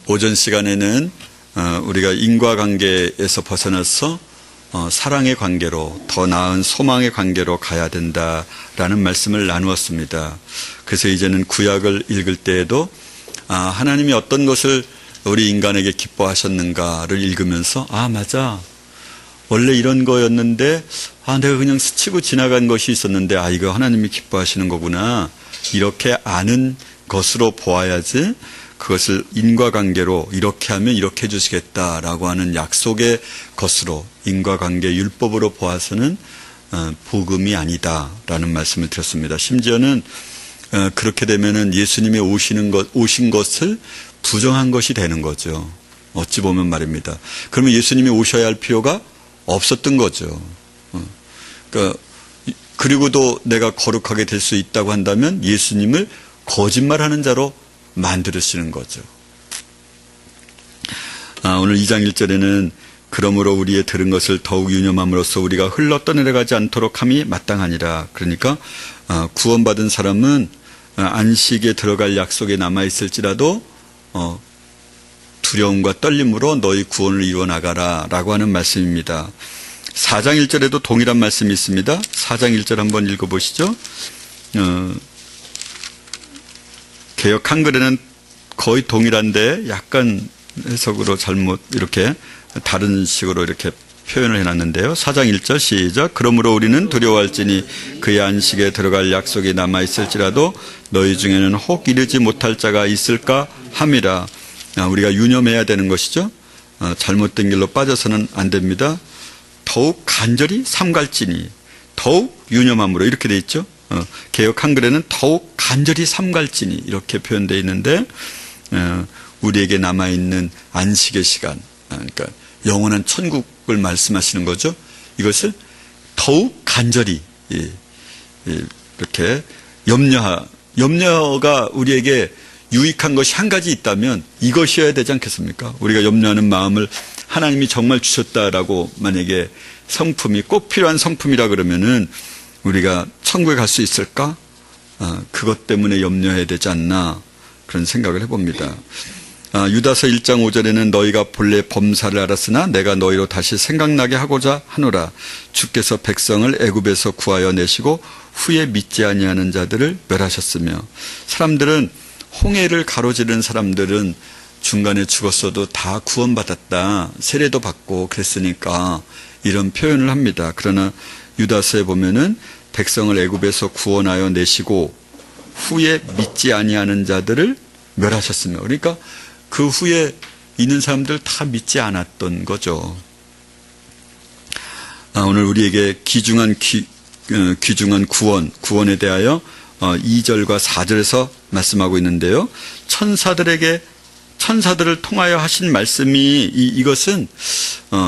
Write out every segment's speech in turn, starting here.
오전 시간에는 우리가 인과관계에서 벗어나서 사랑의 관계로, 더 나은 소망의 관계로 가야 된다라는 말씀을 나누었습니다. 그래서 이제는 구약을 읽을 때에도 하나님이 어떤 것을 우리 인간에게 기뻐하셨는가를 읽으면서 맞아, 원래 이런 거였는데 내가 그냥 스치고 지나간 것이 있었는데 이거 하나님이 기뻐하시는 거구나, 이렇게 아는 것으로 보아야지 그것을 인과관계로 이렇게 하면 이렇게 해주시겠다라고 하는 약속의 것으로, 인과관계 율법으로 보아서는 복음이 아니다라는 말씀을 드렸습니다. 심지어는 그렇게 되면은 예수님이 오신 것을 부정한 것이 되는 거죠. 어찌 보면 말입니다. 그러면 예수님이 오셔야 할 필요가 없었던 거죠. 그리고도 내가 거룩하게 될 수 있다고 한다면 예수님을 거짓말하는 자로 만들으시는 거죠. 오늘 2장 1절에는 그러므로 우리의 들은 것을 더욱 유념함으로써 우리가 흘러 떠내려가지 않도록 함이 마땅하니라. 그러니까 구원받은 사람은 안식에 들어갈 약속에 남아있을지라도 두려움과 떨림으로 너희 구원을 이루어나가라 라고 하는 말씀입니다. 4장 1절에도 동일한 말씀이 있습니다. 4장 1절 한번 읽어보시죠. 개역 한글에는 거의 동일한데 약간 해석으로 잘못 이렇게 다른 식으로 이렇게 표현을 해놨는데요. 4장 1절 시작. 그러므로 우리는 두려워할지니 그의 안식에 들어갈 약속이 남아있을지라도 너희 중에는 혹 이르지 못할 자가 있을까 함이라. 우리가 유념해야 되는 것이죠. 잘못된 길로 빠져서는 안 됩니다. 더욱 간절히 삼갈지니, 더욱 유념함으로 이렇게 돼 있죠. 개역 한글에는 더욱 간절히 삼갈지니 이렇게 표현되어 있는데, 우리에게 남아있는 안식의 시간, 그러니까 영원한 천국을 말씀하시는 거죠. 이것을 더욱 간절히 이렇게 염려가 우리에게 유익한 것이 한 가지 있다면 이것이어야 되지 않겠습니까? 우리가 염려하는 마음을 하나님이 정말 주셨다라고 만약에 성품이 꼭 필요한 성품이라 그러면은 우리가 천국에 갈 수 있을까? 그것 때문에 염려해야 되지 않나, 그런 생각을 해봅니다. 유다서 1장 5절에는 너희가 본래 범사를 알았으나 내가 너희로 다시 생각나게 하고자 하노라. 주께서 백성을 애굽에서 구하여 내시고 후에 믿지 아니하는 자들을 멸하셨으며. 사람들은, 홍해를 가로지른 사람들은 중간에 죽었어도 다 구원받았다, 세례도 받고 그랬으니까 이런 표현을 합니다. 그러나 유다서에 보면은 백성을 애굽에서 구원하여 내시고 후에 믿지 아니하는 자들을 멸하셨으며, 그러니까 그 후에 있는 사람들 다 믿지 않았던 거죠. 오늘 우리에게 귀중한 구원에 대하여 2절과 4절에서 말씀하고 있는데요. 천사들을 통하여 하신 말씀이 이것은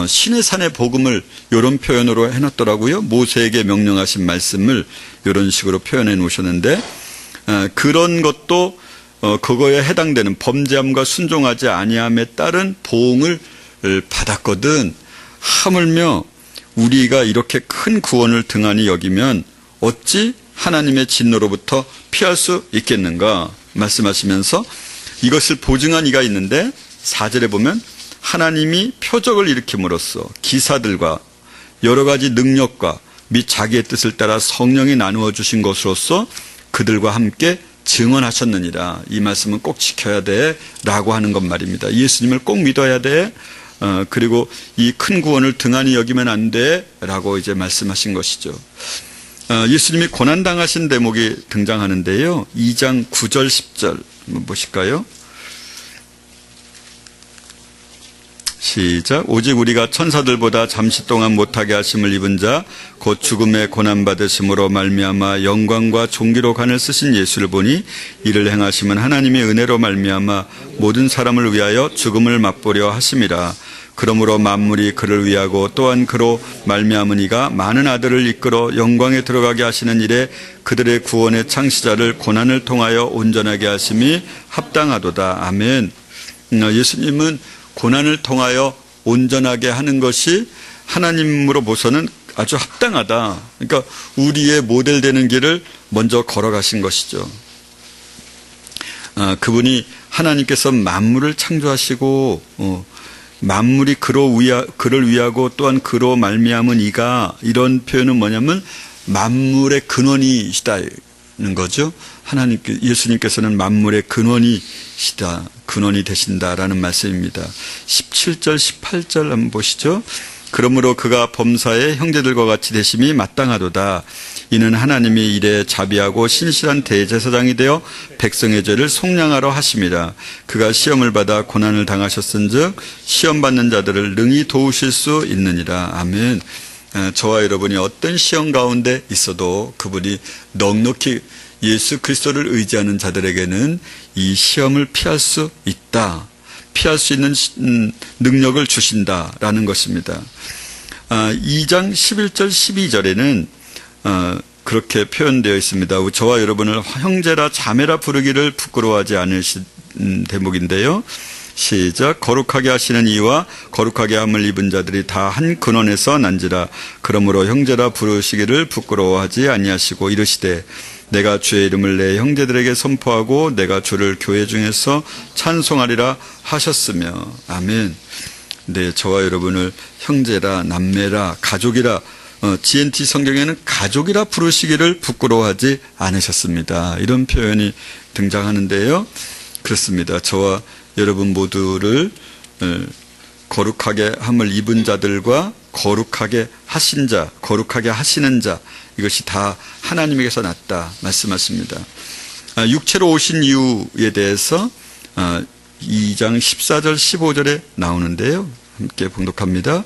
신의 산의 복음을 이런 표현으로 해놨더라고요. 모세에게 명령하신 말씀을 이런 식으로 표현해 놓으셨는데, 그런 것도 그거에 해당되는 범죄함과 순종하지 아니함에 따른 보응을 받았거든. 하물며 우리가 이렇게 큰 구원을 등한히 여기면 어찌 하나님의 진노로부터 피할 수 있겠는가 말씀하시면서 이것을 보증한 이가 있는데, 4절에 보면 하나님이 표적을 일으킴으로써 기사들과 여러 가지 능력과 및 자기의 뜻을 따라 성령이 나누어 주신 것으로서 그들과 함께 증언하셨느니라. 이 말씀은 꼭 지켜야 돼 라고 하는 것 말입니다. 예수님을 꼭 믿어야 돼, 그리고 이 큰 구원을 등한히 여기면 안 돼 라고 이제 말씀하신 것이죠. 예수님이 고난당하신 대목이 등장하는데요. 2장 9절 10절 한번 보실까요? 시작. 오직 우리가 천사들보다 잠시 동안 못하게 하심을 입은 자 곧 죽음의 고난받으심으로 말미암아 영광과 존귀로 관을 쓰신 예수를 보니 이를 행하심은 하나님의 은혜로 말미암아 모든 사람을 위하여 죽음을 맛보려 하심이라. 그러므로 만물이 그를 위하고 또한 그로 말미암은 이가 많은 아들을 이끌어 영광에 들어가게 하시는 일에 그들의 구원의 창시자를 고난을 통하여 온전하게 하심이 합당하도다. 아멘. 예수님은 고난을 통하여 온전하게 하는 것이 하나님으로 보서는 아주 합당하다. 그러니까 우리의 모델 되는 길을 먼저 걸어가신 것이죠. 그분이 하나님께서 만물을 창조하시고 만물이 그를 위하고 또한 그로 말미암은 이가, 이런 표현은 뭐냐면 만물의 근원이시다는 거죠. 예수님께서는 만물의 근원이 되신다라는 말씀입니다. 17절 18절 한번 보시죠. 그러므로 그가 범사에 형제들과 같이 되심이 마땅하도다. 이는 하나님이 이래 자비하고 신실한 대제사장이 되어 백성의 죄를 속량하러 하심이라. 그가 시험을 받아 고난을 당하셨은즉 시험 받는 자들을 능히 도우실 수 있느니라. 아멘. 저와 여러분이 어떤 시험 가운데 있어도 그분이 넉넉히 예수 그리스도를 의지하는 자들에게는 이 시험을 피할 수 있다. 피할 수 있는 능력을 주신다라는 것입니다. 2장 11절 12절에는 그렇게 표현되어 있습니다. 저와 여러분을 형제라 자매라 부르기를 부끄러워하지 않으신 대목인데요. 시작. 거룩하게 하시는 이와 거룩하게 함을 입은 자들이 다 한 근원에서 난지라. 그러므로 형제라 부르시기를 부끄러워하지 아니하시고 이르시되 내가 주의 이름을 내 형제들에게 선포하고 내가 주를 교회 중에서 찬송하리라 하셨으며. 아멘. 네, 저와 여러분을 형제라, 남매라, 가족이라, GNT 성경에는 가족이라 부르시기를 부끄러워하지 않으셨습니다. 이런 표현이 등장하는데요. 그렇습니다. 저와 여러분 모두를 거룩하게 함을 입은 자들과 거룩하게 하신 자, 거룩하게 하시는 자, 이것이 다 하나님에게서 났다 말씀하십니다. 육체로 오신 이유에 대해서 2장 14절 15절에 나오는데요. 함께 봉독합니다.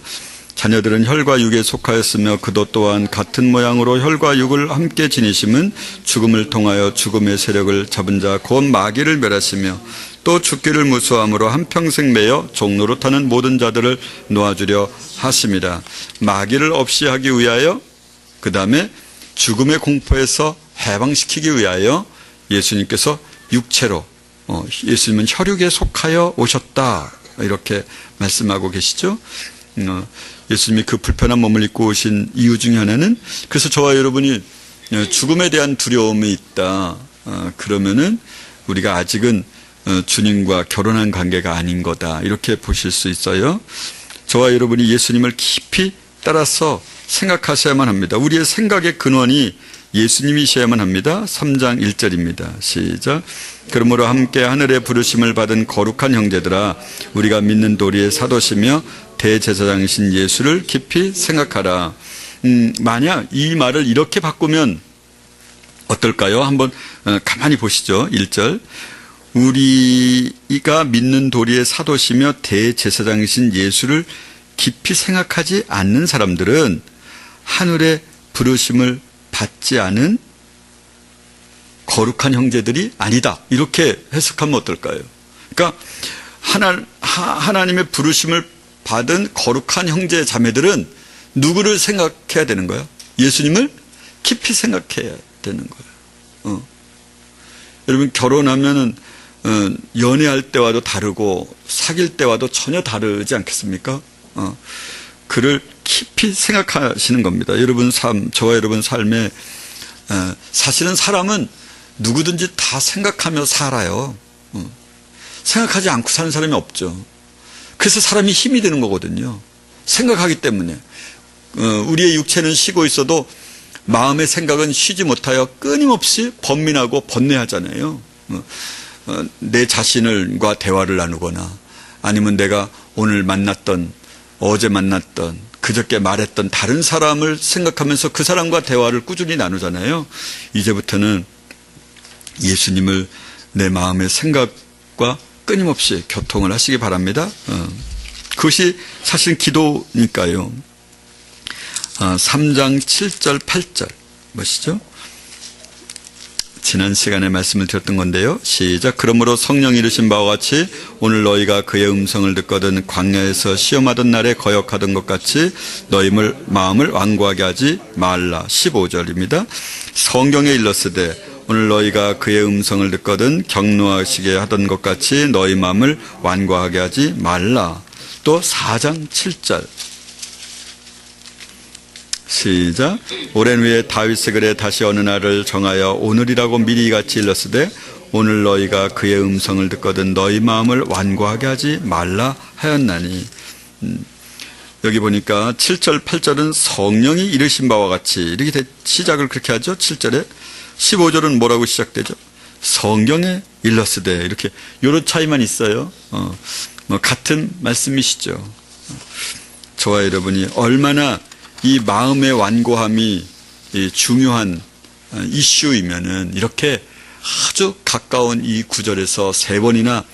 자녀들은 혈과 육에 속하였으며 그도 또한 같은 모양으로 혈과 육을 함께 지니심은 죽음을 통하여 죽음의 세력을 잡은 자 곧 마귀를 멸하시며 또 죽기를 무수함으로 한평생 매여 종로로 타는 모든 자들을 놓아주려 하심이라. 마귀를 없이 하기 위하여, 그 다음에 죽음의 공포에서 해방시키기 위하여 예수님께서 육체로, 예수님은 혈육에 속하여 오셨다, 이렇게 말씀하고 계시죠. 예수님이 그 불편한 몸을 입고 오신 이유 중에 하나는, 그래서 저와 여러분이 죽음에 대한 두려움이 있다, 그러면은 우리가 아직은 주님과 결혼한 관계가 아닌 거다, 이렇게 보실 수 있어요. 저와 여러분이 예수님을 깊이 따라서 생각하셔야만 합니다. 우리의 생각의 근원이 예수님이셔야만 합니다. 3장 1절입니다. 시작. 그러므로 함께 하늘의 부르심을 받은 거룩한 형제들아, 우리가 믿는 도리의 사도시며 대제사장이신 예수를 깊이 생각하라. 만약 이 말을 이렇게 바꾸면 어떨까요? 한번 가만히 보시죠. 1절. 우리가 믿는 도리의 사도시며 대제사장이신 예수를 깊이 생각하지 않는 사람들은 하늘의 부르심을 받지 않은 거룩한 형제들이 아니다, 이렇게 해석하면 어떨까요? 그러니까 하나님의 부르심을 받은 거룩한 형제 자매들은 누구를 생각해야 되는 거예요? 예수님을 깊이 생각해야 되는 거예요. 여러분, 결혼하면은 연애할 때와도 다르고 사귈 때와도 전혀 다르지 않겠습니까? 그를 깊이 생각하시는 겁니다. 여러분 저와 여러분 삶에 사실은 사람은 누구든지 다 생각하며 살아요. 생각하지 않고 사는 사람이 없죠. 그래서 사람이 힘이 되는 거거든요. 생각하기 때문에. 우리의 육체는 쉬고 있어도 마음의 생각은 쉬지 못하여 끊임없이 번민하고 번뇌하잖아요. 내 자신과 대화를 나누거나, 아니면 내가 오늘 만났던, 어제 만났던, 그저께 말했던 다른 사람을 생각하면서 그 사람과 대화를 꾸준히 나누잖아요. 이제부터는 예수님을 내 마음의 생각과 끊임없이 교통을 하시기 바랍니다. 그것이 사실 기도니까요. 3장 7절 8절 보시죠. 지난 시간에 말씀을 드렸던 건데요. 시작. 그러므로 성령이 이르신 바와 같이 오늘 너희가 그의 음성을 듣거든 광야에서 시험하던 날에 거역하던 것 같이 너희 마음을 완고하게 하지 말라. 15절입니다. 성경에 일렀으되 오늘 너희가 그의 음성을 듣거든 격노하시게 하던 것 같이 너희 마음을 완고하게 하지 말라. 또 4장 7절 시작. 오랜 후에 다윗의 글에 다시 어느 날을 정하여 오늘이라고 미리 같이 일렀으되 오늘 너희가 그의 음성을 듣거든 너희 마음을 완고하게 하지 말라 하였나니. 여기 보니까 7절 8절은 성령이 이르신 바와 같이 이렇게 시작을 그렇게 하죠. 7절에 15절은 뭐라고 시작되죠? 성경에 일러스되, 이렇게 요런 차이만 있어요. 같은 말씀이시죠. 저와 여러분이 얼마나 이 마음의 완고함이 중요한 이슈이면은 이렇게 아주 가까운 이 구절에서 3번이나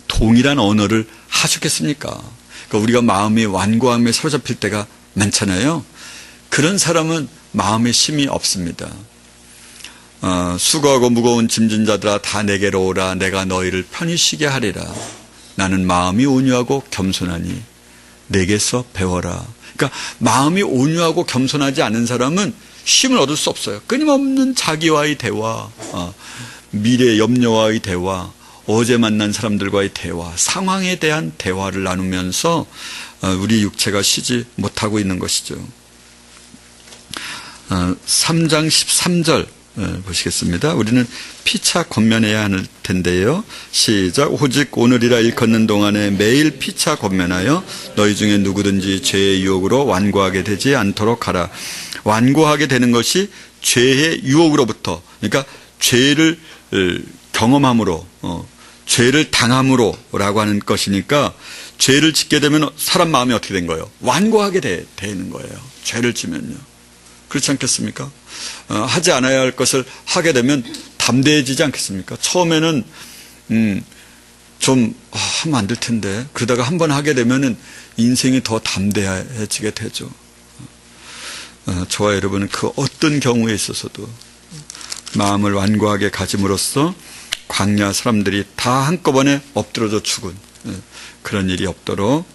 동일한 언어를 하셨겠습니까? 그러니까 우리가 마음의 완고함에 사로잡힐 때가 많잖아요. 그런 사람은 마음에 힘이 없습니다. 수고하고 무거운 짐진 자들아 다 내게로 오라. 내가 너희를 편히 쉬게 하리라. 나는 마음이 온유하고 겸손하니 내게서 배워라. 그러니까 마음이 온유하고 겸손하지 않은 사람은 쉼을 얻을 수 없어요. 끊임없는 자기와의 대화, 미래 염려와의 대화, 어제 만난 사람들과의 대화, 상황에 대한 대화를 나누면서 우리 육체가 쉬지 못하고 있는 것이죠. 3장 13절 보시겠습니다. 우리는 피차 권면해야 할 텐데요. 시작. 오직 오늘이라 일컫는 동안에 매일 피차 권면하여 너희 중에 누구든지 죄의 유혹으로 완고하게 되지 않도록 하라. 완고하게 되는 것이 죄의 유혹으로부터, 그러니까 죄를 경험함으로, 죄를 당함으로라고 하는 것이니까, 죄를 짓게 되면 사람 마음이 어떻게 된 거예요? 완고하게 되는 거예요. 죄를 지면요. 그렇지 않겠습니까? 하지 않아야 할 것을 하게 되면 담대해지지 않겠습니까? 처음에는 좀 하면 안 될 텐데, 그러다가 한번 하게 되면은 인생이 더 담대해지게 되죠. 저와 여러분은 그 어떤 경우에 있어서도 마음을 완고하게 가짐으로써 광야 사람들이 다 한꺼번에 엎드러져 죽은 그런 일이 없도록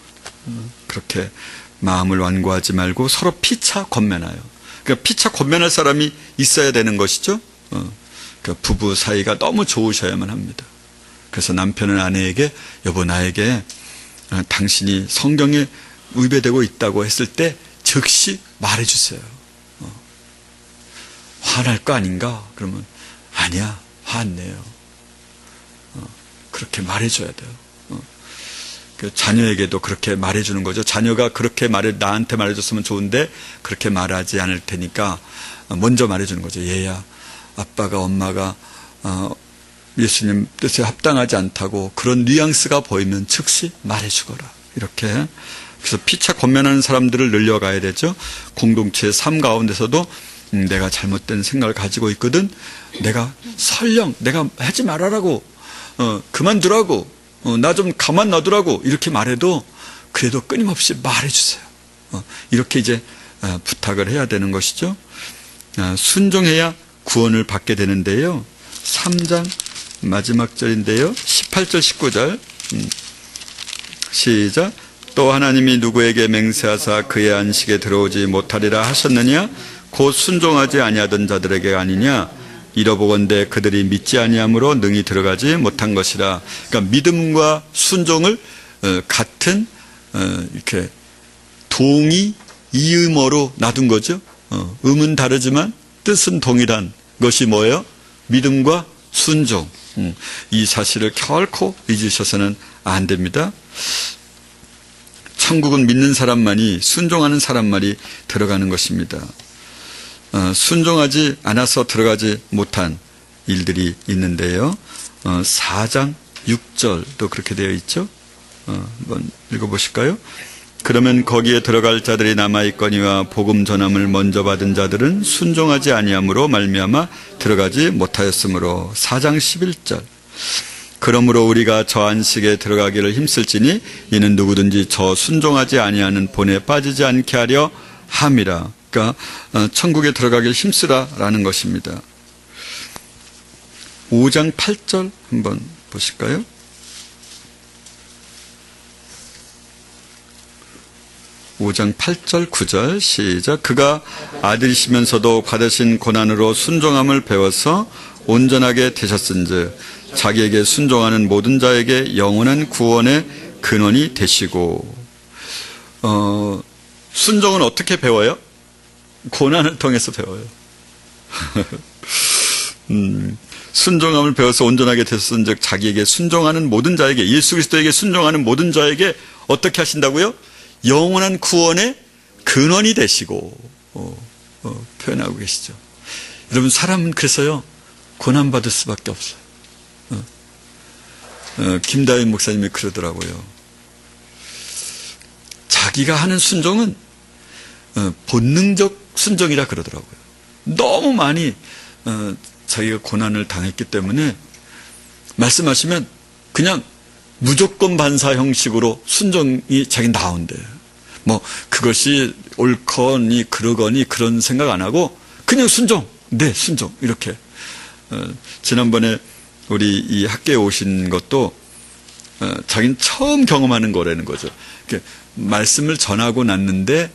그렇게 마음을 완고하지 말고 서로 피차 권면하여, 그러니까 피차 권면할 사람이 있어야 되는 것이죠. 그러니까 부부 사이가 너무 좋으셔야만 합니다. 그래서 남편은 아내에게 여보 나에게 당신이 성경에 위배되고 있다고 했을 때 즉시 말해주세요. 화날 거 아닌가? 그러면 아니야, 화 안 내요. 그렇게 말해줘야 돼요. 그 자녀에게도 그렇게 말해주는 거죠. 자녀가 그렇게 나한테 말해줬으면 좋은데 그렇게 말하지 않을 테니까 먼저 말해주는 거죠. 얘야, 아빠가 엄마가 예수님 뜻에 합당하지 않다고 그런 뉘앙스가 보이면 즉시 말해주거라. 이렇게. 그래서 피차 권면하는 사람들을 늘려가야 되죠. 공동체의 삶 가운데서도 내가 잘못된 생각을 가지고 있거든. 내가 설령 내가 하지 말아라고, 그만두라고, 나 좀 가만 놔두라고 이렇게 말해도 그래도 끊임없이 말해주세요. 이렇게 이제 부탁을 해야 되는 것이죠. 순종해야 구원을 받게 되는데요. 3장 마지막 절인데요. 18절 19절 시작. 또 하나님이 누구에게 맹세하사 그의 안식에 들어오지 못하리라 하셨느냐? 곧 순종하지 아니하던 자들에게 아니냐? 이러보건대 그들이 믿지 아니함으로 능히 들어가지 못한 것이라. 그러니까 믿음과 순종을 같은 이렇게 동의 이음어로 놔둔 거죠. 음은 다르지만 뜻은 동일한 것이 뭐예요? 믿음과 순종. 이 사실을 결코 잊으셔서는 안 됩니다. 천국은 믿는 사람만이, 순종하는 사람만이 들어가는 것입니다. 순종하지 않아서 들어가지 못한 일들이 있는데요. 4장 6절도 그렇게 되어 있죠. 한번 읽어보실까요? 그러면 거기에 들어갈 자들이 남아있거니와 복음 전함을 먼저 받은 자들은 순종하지 아니함으로 말미암아 들어가지 못하였으므로. 4장 11절. 그러므로 우리가 저 안식에 들어가기를 힘쓸지니 이는 누구든지 저 순종하지 아니하는 본에 빠지지 않게 하려 함이라. 그러니까 천국에 들어가기를 힘쓰라라는 것입니다. 5장 8절 한번 보실까요? 5장 8절 9절 시작. 그가 아들이시면서도 받으신 고난으로 순종함을 배워서 온전하게 되셨은즉 자기에게 순종하는 모든 자에게 영원한 구원의 근원이 되시고. 순종은 어떻게 배워요? 고난을 통해서 배워요. 순종함을 배워서 온전하게 되었은즉 자기에게 순종하는 모든 자에게, 예수 그리스도에게 순종하는 모든 자에게 어떻게 하신다고요? 영원한 구원의 근원이 되시고 표현하고 계시죠. 여러분, 사람은 그래서요 고난받을 수밖에 없어요. 김다윈 목사님이 그러더라고요. 자기가 하는 순종은 본능적 순종이라 그러더라고요. 너무 많이 자기가 고난을 당했기 때문에 말씀하시면 그냥 무조건 반사 형식으로 순종이 자기 나온대요. 뭐 그것이 옳거니 그러거니 그런 생각 안 하고 그냥 순종, 네 순종 이렇게. 지난번에 우리 이 학교에 오신 것도 자기는 처음 경험하는 거라는 거죠. 말씀을 전하고 났는데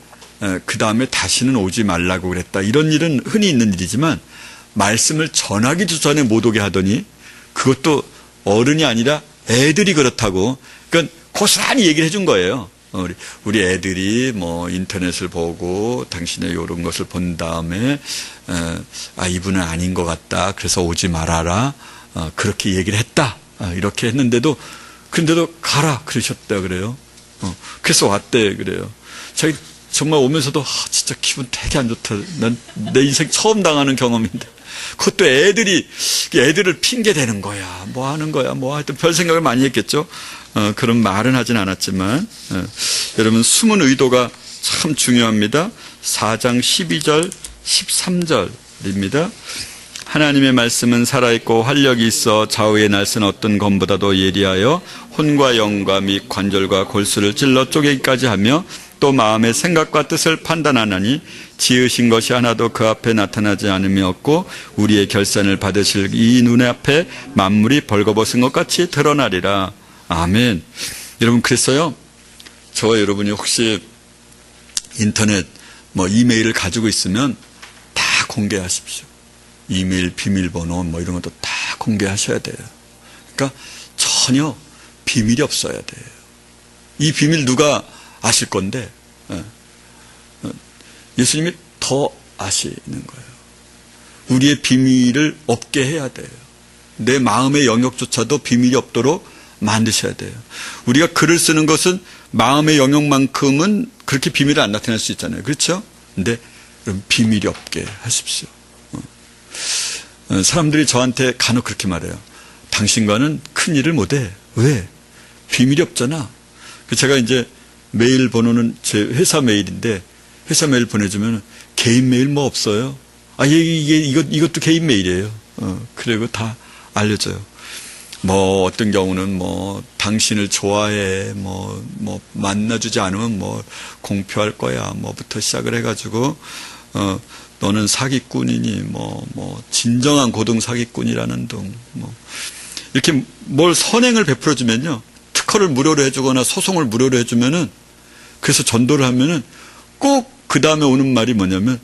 그 다음에 다시는 오지 말라고 그랬다. 이런 일은 흔히 있는 일이지만 말씀을 전하기도 전에 못 오게 하더니 그것도 어른이 아니라 애들이 그렇다고. 그러니까 고스란히 얘기를 해준 거예요. 우리 애들이 뭐 인터넷을 보고 당신의 이런 것을 본 다음에 이분은 아닌 것 같다. 그래서 오지 말아라. 그렇게 얘기를 했다. 이렇게 했는데도 근데도 가라 그러셨다 그래요. 그래서 왔대 그래요. 자기 정말 오면서도 진짜 기분 되게 안 좋다. 난 내 인생 처음 당하는 경험인데 그것도 애들을 핑계 대는 거야. 뭐 하는 거야. 뭐 하여튼 별 생각을 많이 했겠죠. 그런 말은 하진 않았지만 여러분 숨은 의도가 참 중요합니다. 4장 12절 13절입니다. 하나님의 말씀은 살아있고 활력이 있어 좌우의 날선 어떤 검보다도 예리하여 혼과 영과 및 관절과 골수를 찔러 쪼개기까지 하며 또 마음의 생각과 뜻을 판단하나니 지으신 것이 하나도 그 앞에 나타나지 않음이 없고 우리의 결산을 받으실 이 눈에 앞에 만물이 벌거벗은 것 같이 드러나리라. 아멘. 여러분 그랬어요. 저와 여러분이 혹시 인터넷 뭐 이메일을 가지고 있으면 다 공개하십시오. 이메일 비밀번호 뭐 이런 것도 다 공개하셔야 돼요. 그러니까 전혀 비밀이 없어야 돼요. 이 비밀 누가 아실 건데 예수님이 더 아시는 거예요. 우리의 비밀을 없게 해야 돼요. 내 마음의 영역조차도 비밀이 없도록 만드셔야 돼요. 우리가 글을 쓰는 것은 마음의 영역만큼은 그렇게 비밀이 안 나타날 수 있잖아요. 그렇죠? 근데 그럼 비밀이 없게 하십시오. 사람들이 저한테 간혹 그렇게 말해요. 당신과는 큰 일을 못해. 왜? 비밀이 없잖아. 제가 이제 메일 번호는 제 회사 메일인데 회사 메일 보내주면 개인 메일 뭐 없어요? 이것도 개인 메일이에요. 그리고 다 알려줘요. 뭐 어떤 경우는 뭐 당신을 좋아해 뭐 만나주지 않으면 뭐 공표할 거야 뭐부터 시작을 해가지고 너는 사기꾼이니 뭐 진정한 고등 사기꾼이라는 등 뭐 이렇게 뭘 선행을 베풀어 주면요 특허를 무료로 해주거나 소송을 무료로 해주면은 그래서 전도를 하면은 꼭 그 다음에 오는 말이 뭐냐면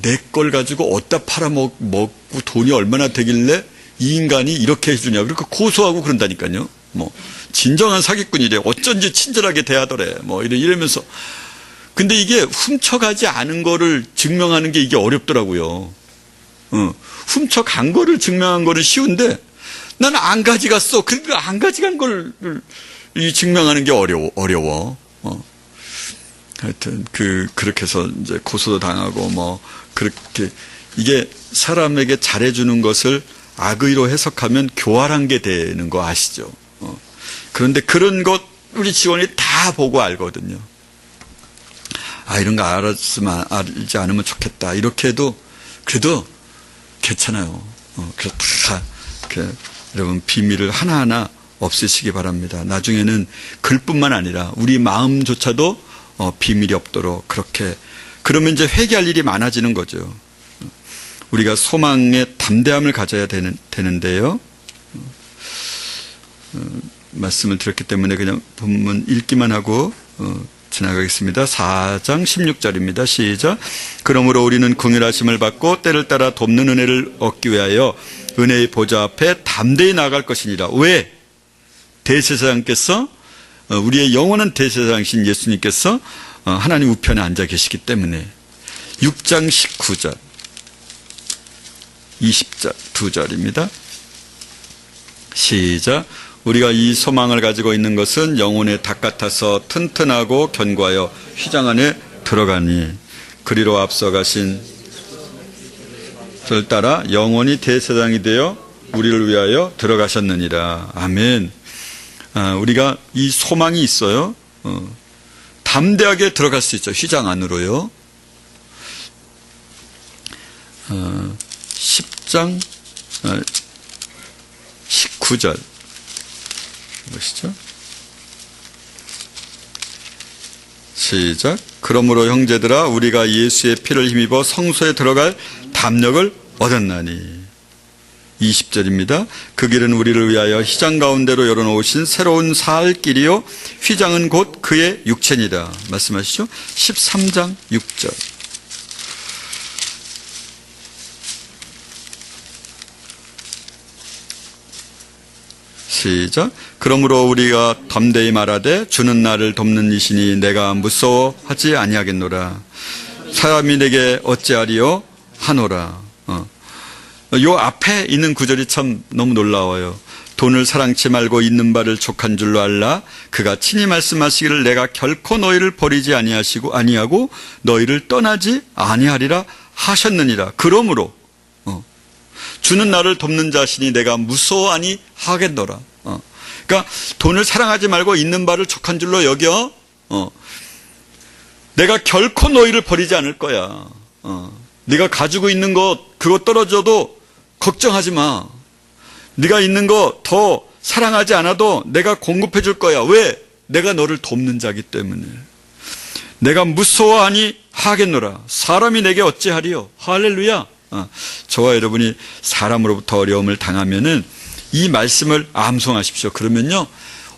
내 걸 가지고 어디다 팔아먹고 돈이 얼마나 되길래 이 인간이 이렇게 해주냐. 그러니까 고소하고 그런다니까요. 뭐 진정한 사기꾼이래. 어쩐지 친절하게 대하더래. 뭐 이러면서. 근데 이게 훔쳐가지 않은 거를 증명하는 게 이게 어렵더라고요. 훔쳐간 거를 증명한 거는 쉬운데 나는 안 가져갔어. 그러니까 안 가져간 걸 증명하는 게 어려워. 하여튼 그렇게 해서 이제 고소도 당하고 뭐 그렇게 이게 사람에게 잘해주는 것을 악의로 해석하면 교활한 게 되는 거 아시죠? 그런데 그런 것 우리 직원이 다 보고 알거든요. 이런 거 알지 않으면 좋겠다. 이렇게 해도 그래도 괜찮아요. 그래서 다 여러분 비밀을 하나하나 없애시기 바랍니다. 나중에는 글뿐만 아니라 우리 마음조차도 비밀이 없도록 그렇게 그러면 이제 회개할 일이 많아지는 거죠. 우리가 소망의 담대함을 가져야 되는데요. 말씀을 드렸기 때문에 그냥 본문 읽기만 하고 지나가겠습니다. 4장 16절입니다. 시작. 그러므로 우리는 긍휼하심을 받고 때를 따라 돕는 은혜를 얻기 위하여 은혜의 보좌 앞에 담대히 나아갈 것이니라. 왜? 대제사장께서 우리의 영원한 대제사장이신 예수님께서 하나님 우편에 앉아 계시기 때문에. 6장 19절 20절, 2절입니다. 시작. 우리가 이 소망을 가지고 있는 것은 영혼의 닭 같아서 튼튼하고 견고하여 휘장 안에 들어가니 그리로 앞서가신 를 따라 영원히 대제사장이 되어 우리를 위하여 들어가셨느니라. 아멘. 우리가 이 소망이 있어요. 담대하게 들어갈 수 있죠. 휘장 안으로요. 10장 19절 보시죠. 시작. 그러므로 형제들아 우리가 예수의 피를 힘입어 성소에 들어갈 담력을 얻었나니. 20절입니다. 그 길은 우리를 위하여 휘장 가운데로 열어놓으신 새로운 살 길이요 휘장은 곧 그의 육체니라. 말씀하시죠. 13장 6절. 시작. 그러므로 우리가 담대히 말하되 주는 나를 돕는 이시니 내가 무서워하지 아니하겠노라. 사람이 내게 어찌하리요 하노라. 요 앞에 있는 구절이 참 너무 놀라워요. 돈을 사랑치 말고 있는 바를 족한 줄로 알라. 그가 친히 말씀하시기를 내가 결코 너희를 버리지 아니하고 너희를 떠나지 아니하리라 하셨느니라. 그러므로 주는 나를 돕는 자시니 내가 무서워하니 하겠노라. 그러니까 돈을 사랑하지 말고 있는 바를 족한 줄로 여겨. 내가 결코 너희를 버리지 않을 거야. 네가 가지고 있는 것 그거 떨어져도 걱정하지 마. 네가 있는 거 더 사랑하지 않아도 내가 공급해 줄 거야. 왜? 내가 너를 돕는 자기 때문에. 내가 무서워하니 하겠노라. 사람이 내게 어찌하리요. 할렐루야. 저와 여러분이 사람으로부터 어려움을 당하면은 이 말씀을 암송하십시오. 그러면요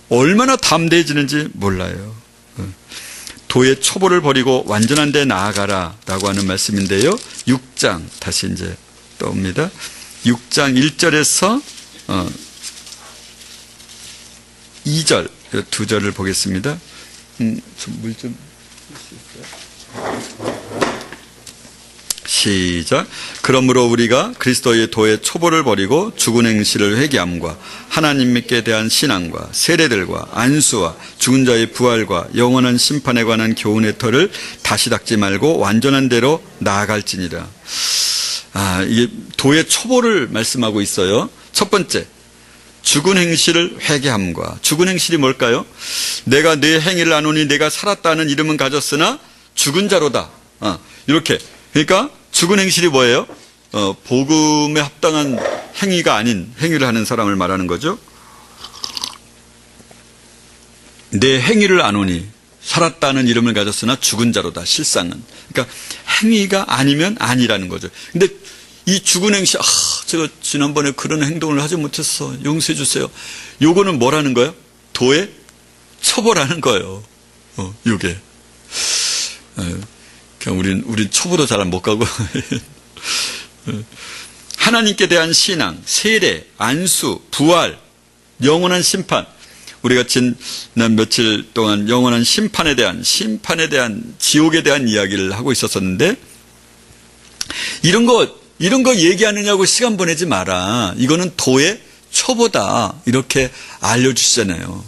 얼마나 담대해지는지 몰라요. 도의 초보를 버리고 완전한 데 나아가라 라고 하는 말씀인데요. 6장 다시 이제 떠옵니다. 6장 1절에서 2절 2절을 보겠습니다. 물 좀 시작. 그러므로 우리가 그리스도의 도의 초보를 버리고 죽은 행실을 회개함과 하나님께 대한 신앙과 세례들과 안수와 죽은 자의 부활과 영원한 심판에 관한 교훈의 터를 다시 닦지 말고 완전한 대로 나아갈지니라. 이게 도의 초보를 말씀하고 있어요. 첫 번째, 죽은 행실을 회개함과. 죽은 행실이 뭘까요? 내가 내 행위를 아노니 내가 살았다는 이름은 가졌으나 죽은 자로다. 이렇게. 그러니까 죽은 행실이 뭐예요? 복음에 합당한 행위가 아닌 행위를 하는 사람을 말하는 거죠. 내 행위를 아노니 살았다는 이름을 가졌으나 죽은 자로다. 실상은. 그러니까 행위가 아니면 아니라는 거죠. 근데 이 죽은 행실, 제가 지난번에 그런 행동을 하지 못했어. 용서해 주세요. 요거는 뭐라는 거예요? 도의 초보라는 거예요. 요게. 우린 초보도 잘 못 가고. 하나님께 대한 신앙, 세례, 안수, 부활, 영원한 심판. 우리가 지난 며칠 동안 영원한 심판에 대한 지옥에 대한 이야기를 하고 있었었는데, 이런 거 얘기하느냐고 시간 보내지 마라. 이거는 도의 초보다. 이렇게 알려주시잖아요.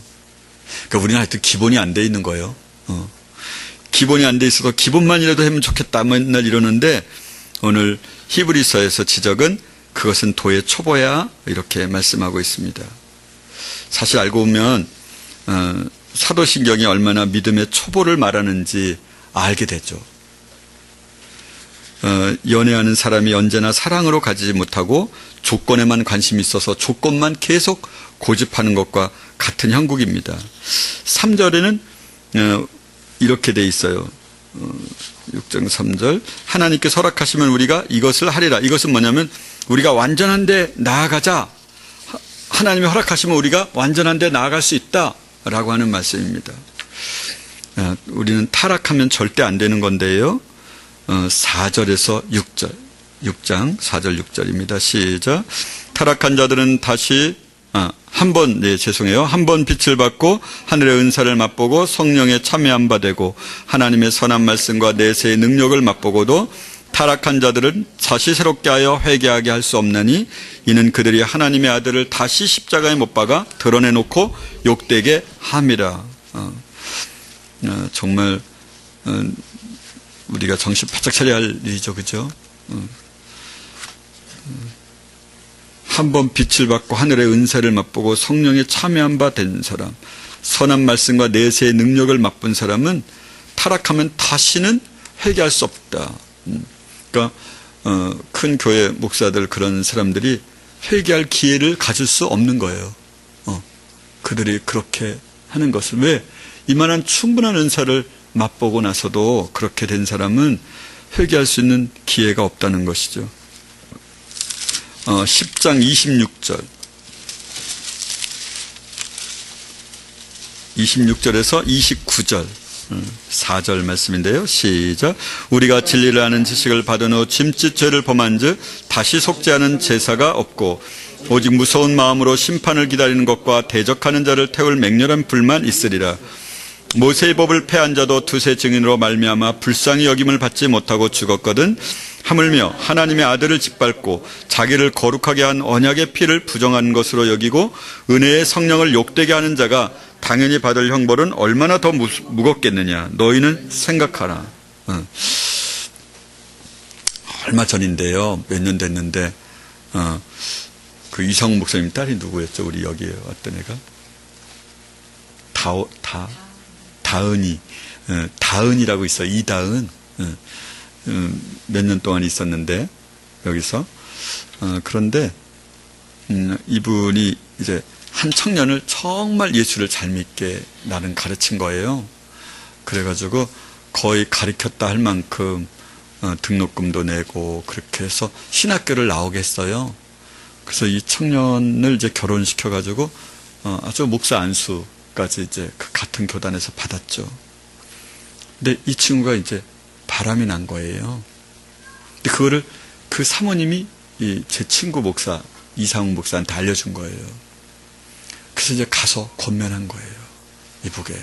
그러니까 우리는 하여튼 기본이 안 돼 있는 거예요. 기본이 안 돼 있어서 기본만이라도 하면 좋겠다 맨날 이러는데, 오늘 히브리서에서 지적은 그것은 도의 초보야 이렇게 말씀하고 있습니다. 사실 알고 보면 사도신경이 얼마나 믿음의 초보를 말하는지 알게 되죠. 연애하는 사람이 언제나 사랑으로 가지지 못하고 조건에만 관심이 있어서 조건만 계속 고집하는 것과 같은 형국입니다. 3절에는 이렇게 돼 있어요. 6장 3절. 하나님께서 허락하시면 우리가 이것을 하리라. 이것은 뭐냐면 우리가 완전한 데 나아가자. 하나님이 허락하시면 우리가 완전한 데 나아갈 수 있다라고 하는 말씀입니다. 우리는 타락하면 절대 안 되는 건데요. 4절에서 6절. 6장 4절 6절입니다. 시작. 타락한 자들은 다시 한 번 빛을 받고 하늘의 은사를 맛보고 성령에 참여한 바 되고 하나님의 선한 말씀과 내세의 능력을 맛보고도 타락한 자들은 다시 새롭게 하여 회개하게 할 수 없나니 이는 그들이 하나님의 아들을 다시 십자가에 못 박아 드러내놓고 욕되게 함이라. 정말 우리가 정신 바짝 차려야 할 일이죠, 그죠? 한번 빛을 받고 하늘의 은사를 맛보고 성령에 참여한 바 된 사람, 선한 말씀과 내세의 능력을 맛본 사람은 타락하면 다시는 회개할 수 없다. 그러니까 큰 교회 목사들 그런 사람들이 회개할 기회를 가질 수 없는 거예요. 그들이 그렇게 하는 것을. 왜? 이만한 충분한 은사를 맛보고 나서도 그렇게 된 사람은 회개할 수 있는 기회가 없다는 것이죠. 10장 26절. 26절에서 29절. 4절 말씀인데요. 시작. 우리가 진리를 아는 지식을 받은 후 짐짓 죄를 범한즉 다시 속죄하는 제사가 없고 오직 무서운 마음으로 심판을 기다리는 것과 대적하는 자를 태울 맹렬한 불만 있으리라. 모세의 법을 폐한 자도 두세 증인으로 말미암아 불쌍히 여김을 받지 못하고 죽었거든. 하물며 하나님의 아들을 짓밟고 자기를 거룩하게 한 언약의 피를 부정한 것으로 여기고 은혜의 성령을 욕되게 하는 자가 당연히 받을 형벌은 얼마나 더 무겁겠느냐. 너희는 생각하라. 얼마 전인데요. 몇 년 됐는데 그 이상훈 목사님 딸이 누구였죠? 우리 여기에 왔던 애가 다은이, 다은이라고 있어요. 이다은. 몇 년 동안 있었는데 여기서 그런데 이분이 이제 한 청년을 정말 예수를 잘 믿게 나는 가르친 거예요. 그래가지고 거의 가르쳤다 할 만큼 등록금도 내고 그렇게 해서 신학교를 나오게 했어요. 그래서 이 청년을 이제 결혼시켜가지고 아주 목사 안수까지 이제 그 같은 교단에서 받았죠. 근데 이 친구가 이제 바람이 난 거예요. 근데 그거를 그 사모님이 제 친구 목사 이상훈 목사한테 알려준 거예요. 그래서 이제 가서 권면한 거예요. 이보게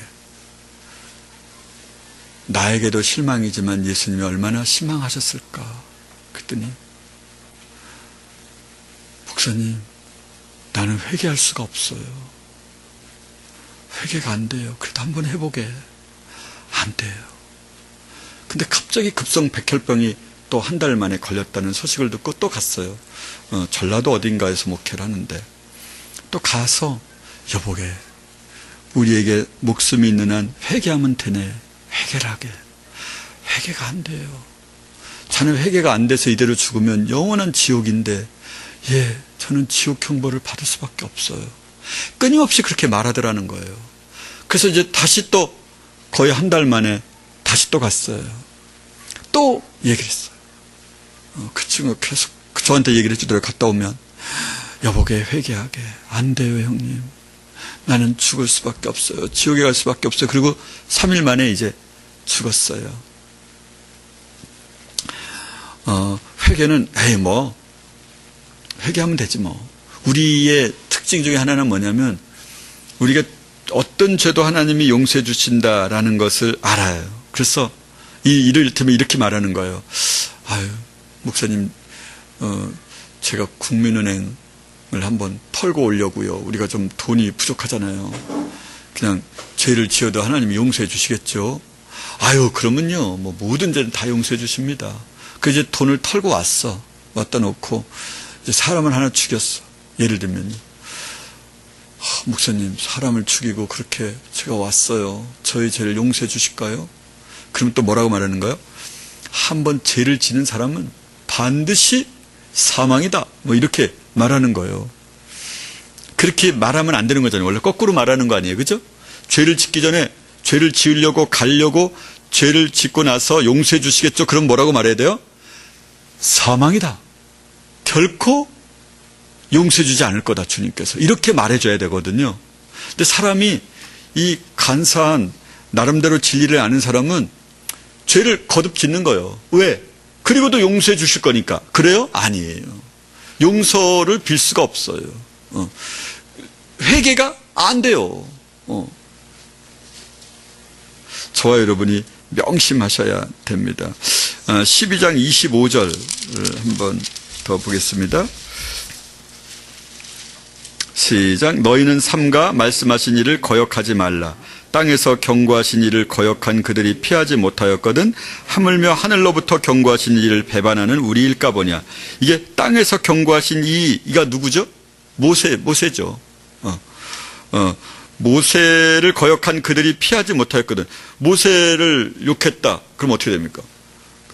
나에게도 실망이지만 예수님이 얼마나 실망하셨을까. 그랬더니 목사님 나는 회개할 수가 없어요. 회개가 안 돼요. 그래도 한번 해보게. 안 돼요. 근데 갑자기 급성 백혈병이 또 한 달 만에 걸렸다는 소식을 듣고 또 갔어요. 전라도 어딘가에서 목회를 하는데 또 가서 여보게 우리에게 목숨이 있는 한 회개하면 되네. 회개를 하게. 회개가 안 돼요. 자는 회개가 안 돼서 이대로 죽으면 영원한 지옥인데 예, 저는 지옥 형벌을 받을 수밖에 없어요. 끊임없이 그렇게 말하더라는 거예요. 그래서 이제 다시 또 거의 한 달 만에 다시 또 갔어요. 또 얘기를 했어요. 그 친구가 계속 저한테 얘기를 해주더라고요. 갔다 오면 여보게 회개하게. 안 돼요 형님. 나는 죽을 수밖에 없어요. 지옥에 갈 수밖에 없어요. 그리고 3일 만에 이제 죽었어요. 회개는 에이 뭐 회개하면 되지 뭐. 우리의 특징 중에 하나는 뭐냐면 우리가 어떤 죄도 하나님이 용서해 주신다라는 것을 알아요. 그래서 이를테면 이렇게 말하는 거예요. 아유 목사님 제가 국민은행을 한번 털고 오려고요. 우리가 좀 돈이 부족하잖아요. 그냥 죄를 지어도 하나님이 용서해 주시겠죠. 아유 그러면요 뭐 모든 죄는 다 용서해 주십니다. 그 이제 돈을 털고 왔다 놓고 이제 사람을 하나 죽였어. 예를 들면요. 목사님 사람을 죽이고 그렇게 제가 왔어요. 저희 죄를 용서해 주실까요? 그럼 또 뭐라고 말하는가요? 한번 죄를 지는 사람은 반드시 사망이다. 뭐 이렇게 말하는 거예요. 그렇게 말하면 안 되는 거잖아요. 원래 거꾸로 말하는 거 아니에요. 그죠? 죄를 짓기 전에 죄를 지으려고 가려고 죄를 짓고 나서 용서해 주시겠죠? 그럼 뭐라고 말해야 돼요? 사망이다. 결코 용서해 주지 않을 거다 주님께서. 이렇게 말해줘야 되거든요. 근데 사람이 이 간사한 나름대로 진리를 아는 사람은 죄를 거듭 짓는 거예요. 왜? 그리고도 용서해 주실 거니까. 그래요? 아니에요. 용서를 빌 수가 없어요. 회개가 안 돼요. 저와 여러분이 명심하셔야 됩니다. 12장 25절을 한번 더 보겠습니다. 시작. 너희는 삼가 말씀하신 일을 거역하지 말라. 땅에서 경고하신 일을 거역한 그들이 피하지 못하였거든 하물며 하늘로부터 경고하신 일을 배반하는 우리일까 보냐. 이게 땅에서 경고하신 이가 누구죠? 모세죠. 모세를 거역한 그들이 피하지 못하였거든. 모세를 욕했다. 그럼 어떻게 됩니까?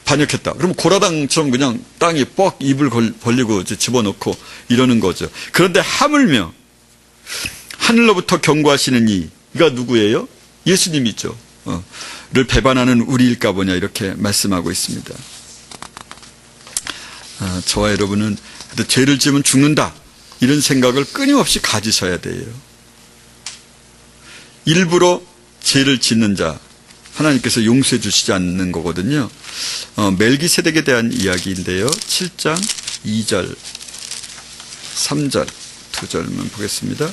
반역했다. 그럼 고라당처럼 그냥 땅에 뻑 입을 벌리고 집어넣고 이러는 거죠. 그런데 하물며 하늘로부터 경고하시는 이가 누구예요? 예수님이죠. 를 배반하는 우리일까 보냐 이렇게 말씀하고 있습니다. 저와 여러분은 죄를 지으면 죽는다 이런 생각을 끊임없이 가지셔야 돼요. 일부러 죄를 짓는 자 하나님께서 용서해 주시지 않는 거거든요. 멜기세덱에 대한 이야기인데요. 7장 2절 3절 두 절만 보겠습니다.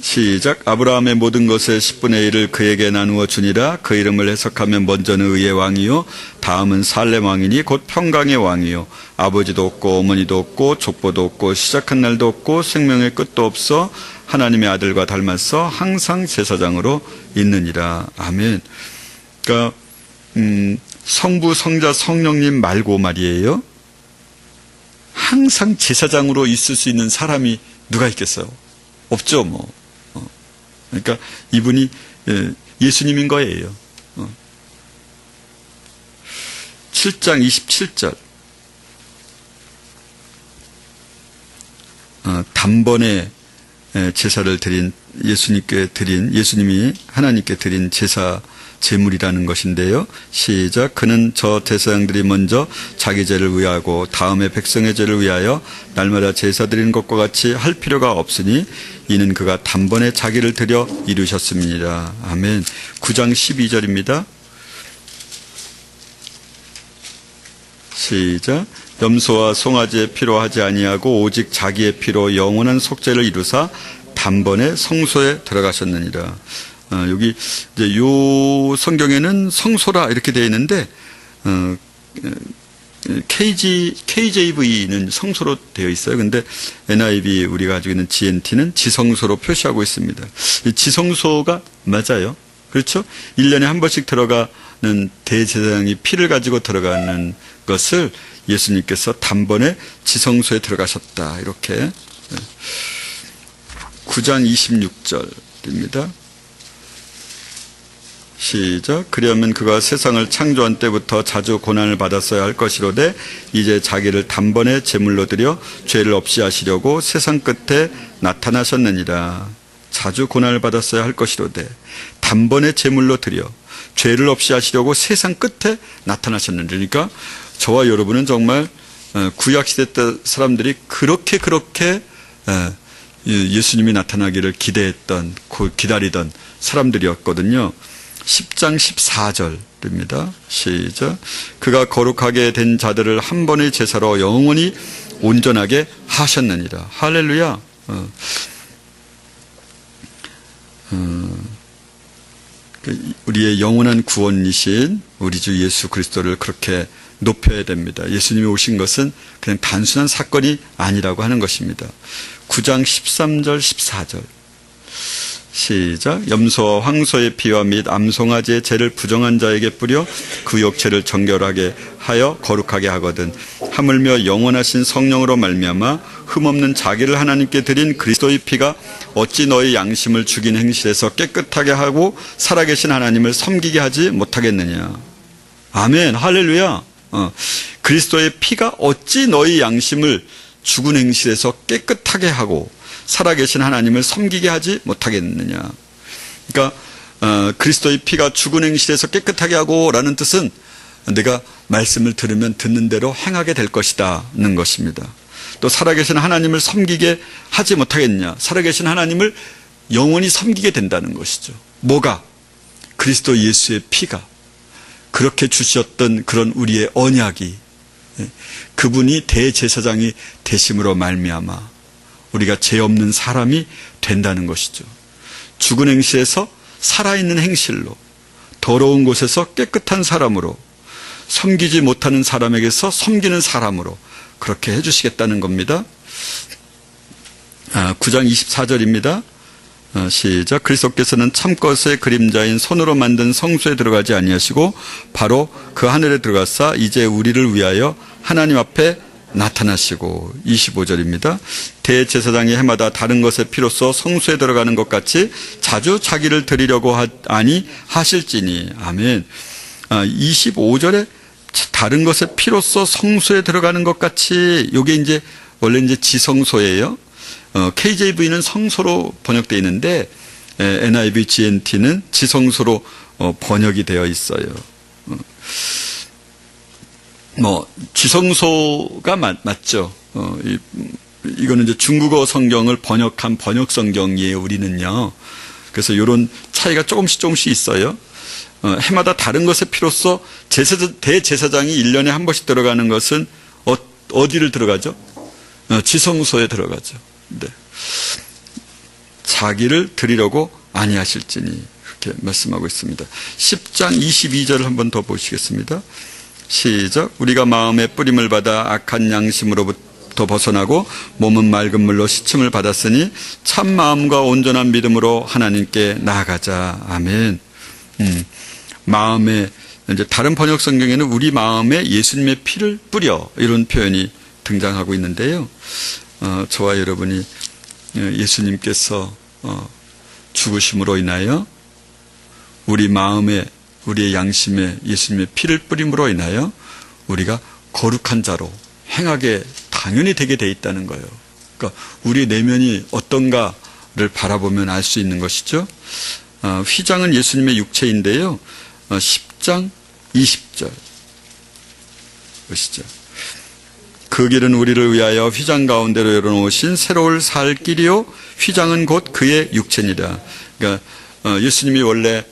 시작. 아브라함의 모든 것의 10분의 1을 그에게 나누어 주니라. 그 이름을 해석하면 먼저는 의의 왕이요 다음은 살렘 왕이니 곧 평강의 왕이요 아버지도 없고 어머니도 없고 족보도 없고 시작한 날도 없고 생명의 끝도 없어 하나님의 아들과 닮아서 항상 제사장으로 있느니라. 아멘. 그러니까 성부 성자 성령님 말고 말이에요, 항상 제사장으로 있을 수 있는 사람이 누가 있겠어요? 없죠. 그러니까 이분이 예수님인 거예요. 7장 27절 단번에 제사를 드린 예수님이 하나님께 드린 제사 제물이라는 것인데요. 시작. 그는 저 제사장들이 먼저 자기 죄를 위하고 다음에 백성의 죄를 위하여 날마다 제사 드리는 것과 같이 할 필요가 없으니 이는 그가 단번에 자기를 드려 이루셨습니다. 아멘. 9장 12절입니다. 시작. 염소와 송아지의 피로 하지 아니하고 오직 자기의 피로 영원한 속죄를 이루사 단번에 성소에 들어가셨느니라. 여기 이제 요 성경에는 성소라 이렇게 되어 있는데 KJV는 성소로 되어 있어요. 근데 NIV 우리가 가지고 있는 GNT는 지성소로 표시하고 있습니다. 지성소가 맞아요. 그렇죠? 1년에 한 번씩 들어가는 대제사장이 피를 가지고 들어가는 것을 예수님께서 단번에 지성소에 들어가셨다. 이렇게 9장 26절입니다. 시작. 그리하면 그가 세상을 창조한 때부터 자주 고난을 받았어야 할 것이로되 이제 자기를 단번에 제물로 드려 죄를 없이 하시려고 세상 끝에 나타나셨느니라. 자주 고난을 받았어야 할 것이로되 단번에 제물로 드려 죄를 없이 하시려고 세상 끝에 나타나셨느니라. 그러니까 저와 여러분은 정말 구약시대 때 사람들이 그렇게 예수님이 나타나기를 기대했던, 기다리던 사람들이었거든요. 10장 14절입니다. 시작. 그가 거룩하게 된 자들을 한 번의 제사로 영원히 온전하게 하셨느니라. 할렐루야. 우리의 영원한 구원이신 우리 주 예수 그리스도를 그렇게 높여야 됩니다. 예수님이 오신 것은 그냥 단순한 사건이 아니라고 하는 것입니다. 9장 13절 14절 시작. 염소와 황소의 피와 및 암송아지의 죄를 부정한 자에게 뿌려 그 육체를 정결하게 하여 거룩하게 하거든 하물며 영원하신 성령으로 말미암아 흠없는 자기를 하나님께 드린 그리스도의 피가 어찌 너희 양심을 죽인 행실에서 깨끗하게 하고 살아계신 하나님을 섬기게 하지 못하겠느냐. 아멘. 할렐루야. 그리스도의 피가 어찌 너희 양심을 죽은 행실에서 깨끗하게 하고 살아계신 하나님을 섬기게 하지 못하겠느냐. 그러니까 그리스도의 피가 죽은 행실에서 깨끗하게 하고 라는 뜻은 내가 말씀을 들으면 듣는 대로 행하게 될 것이다는 것입니다. 또 살아계신 하나님을 섬기게 하지 못하겠느냐. 살아계신 하나님을 영원히 섬기게 된다는 것이죠. 뭐가? 그리스도 예수의 피가 그렇게 주셨던 그런 우리의 언약이 그분이 대제사장이 되심으로 말미암아 우리가 죄 없는 사람이 된다는 것이죠. 죽은 행실에서 살아있는 행실로, 더러운 곳에서 깨끗한 사람으로, 섬기지 못하는 사람에게서 섬기는 사람으로 그렇게 해주시겠다는 겁니다. 9장 24절입니다. 시작. 그리스도께서는 참것의 그림자인 손으로 만든 성소에 들어가지 아니하시고 바로 그 하늘에 들어가사 이제 우리를 위하여 하나님 앞에 나타나시고. 25절입니다. 대제사장이 해마다 다른 것의 피로써 성소에 들어가는 것 같이 자주 자기를 드리려고 아니 하실지니. 아멘. 25절에 다른 것의 피로써 성소에 들어가는 것 같이, 요게 이제 원래 이제 지성소예요. KJV는 성소로 번역되어 있는데 NIV, GNT는 지성소로 번역이 되어 있어요. 지성소가 맞죠. 이거는 이제 중국어 성경을 번역한 번역 성경이에요, 우리는요. 그래서 이런 차이가 조금씩 있어요. 해마다 다른 것의 피로써 대제사장이 1년에 한 번씩 들어가는 것은 어디를 들어가죠? 지성소에 들어가죠. 네. 자기를 드리려고 아니하실지니 그렇게 말씀하고 있습니다. 10장 22절을 한번 더 보시겠습니다. 시작. 우리가 마음의 뿌림을 받아 악한 양심으로부터 벗어나고 몸은 맑은 물로 씻음을 받았으니 참 마음과 온전한 믿음으로 하나님께 나아가자. 아멘. 마음에, 이제 다른 번역 성경에는 우리 마음에 예수님의 피를 뿌려, 이런 표현이 등장하고 있는데요. 저와 여러분이 예수님께서 죽으심으로 인하여 우리 마음에, 우리의 양심에 예수님의 피를 뿌림으로 인하여 우리가 거룩한 자로 행하게 당연히 되게 돼 있다는 거예요. 그러니까 우리 내면이 어떤가를 바라보면 알 수 있는 것이죠. 휘장은 예수님의 육체인데요. 10장 20절 보시죠. 그 길은 우리를 위하여 휘장 가운데로 열어놓으신 새로울 살 길이요 휘장은 곧 그의 육체니라. 그러니까 예수님이 원래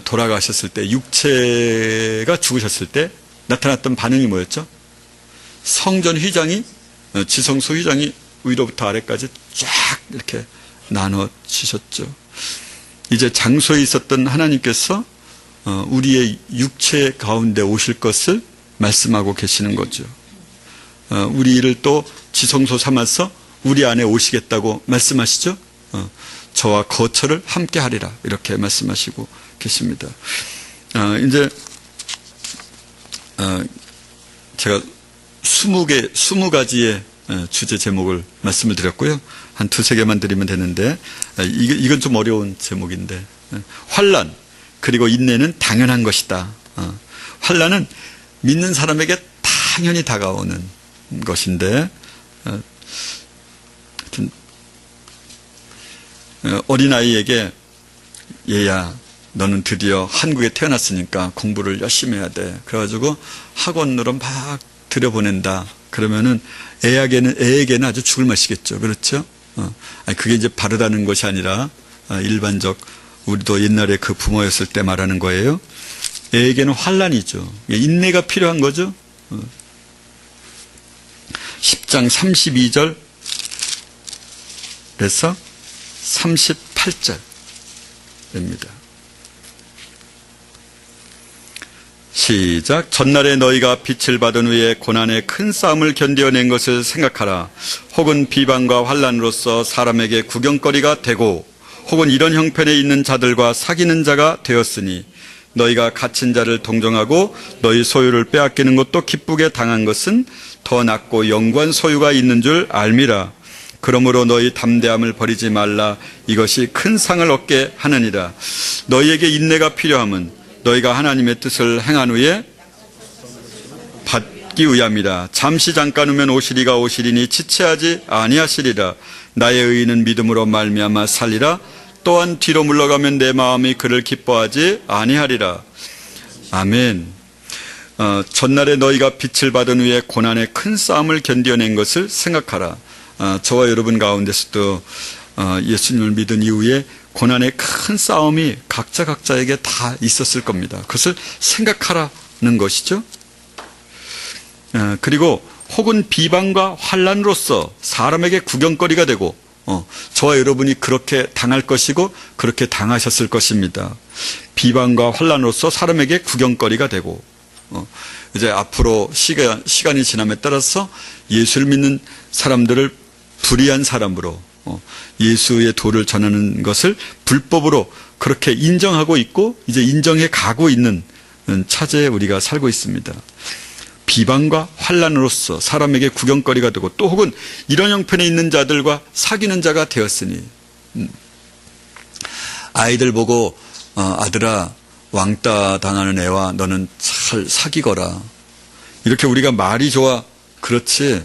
돌아가셨을 때, 육체가 죽으셨을 때 나타났던 반응이 뭐였죠? 성전 휘장이, 지성소 휘장이 위로부터 아래까지 쫙 이렇게 나눠지셨죠. 이제 장소에 있었던 하나님께서 우리의 육체 가운데 오실 것을 말씀하고 계시는 거죠. 우리를 또 지성소 삼아서 우리 안에 오시겠다고 말씀하시죠. 저와 거처를 함께 하리라, 이렇게 말씀하시고 계십니다. 이제 제가 20가지의 주제 제목을 말씀을 드렸고요. 한 2-3개만 드리면 되는데, 이건 좀 어려운 제목인데, 환난 그리고 인내는 당연한 것이다. 환난은 믿는 사람에게 당연히 다가오는 것인데, 어린아이에게 얘야, 너는 드디어 한국에 태어났으니까 공부를 열심히 해야 돼. 그래가지고 학원으로 막 들여보낸다. 그러면은 애에게는 아주 죽을 맛이겠죠. 그렇죠? 그게 이제 바르다는 것이 아니라 일반적, 우리도 옛날에 그 부모였을 때 말하는 거예요. 애에게는 환난이죠. 인내가 필요한 거죠. 10장 32절에서 38절입니다. 시작. 전날에 너희가 빛을 받은 후에 고난의 큰 싸움을 견뎌낸 것을 생각하라. 혹은 비방과 환난으로서 사람에게 구경거리가 되고, 혹은 이런 형편에 있는 자들과 사귀는 자가 되었으니, 너희가 갇힌 자를 동정하고 너희 소유를 빼앗기는 것도 기쁘게 당한 것은 더 낫고 영구한 소유가 있는 줄 알미라. 그러므로 너희 담대함을 버리지 말라. 이것이 큰 상을 얻게 하느니라. 너희에게 인내가 필요함은 너희가 하나님의 뜻을 행한 후에 받기 위함이라. 잠시 잠깐 후면 오시리가 오시리니 지체하지 아니하시리라. 나의 의인은 믿음으로 말미암아 살리라. 또한 뒤로 물러가면 내 마음이 그를 기뻐하지 아니하리라. 아멘. 전날에 너희가 빛을 받은 후에 고난의 큰 싸움을 견뎌낸 것을 생각하라. 저와 여러분 가운데서도 예수님을 믿은 이후에 고난의 큰 싸움이 각자에게 다 있었을 겁니다. 그것을 생각하라는 것이죠. 그리고 혹은 비방과 환난으로서 사람에게 구경거리가 되고, 저와 여러분이 그렇게 당할 것이고 그렇게 당하셨을 것입니다. 비방과 환난으로서 사람에게 구경거리가 되고 이제 앞으로 시간이 지남에 따라서 예수를 믿는 사람들을 불의한 사람으로 예수의 도를 전하는 것을 불법으로 그렇게 인정하고 있고 이제 인정해 가고 있는 차제에 우리가 살고 있습니다. 비방과 환난으로서 사람에게 구경거리가 되고 또 혹은 이런 형편에 있는 자들과 사귀는 자가 되었으니 아이들 보고 아들아 왕따 당하는 애와 너는 잘 사귀거라 이렇게 우리가 말이 좋아 그렇지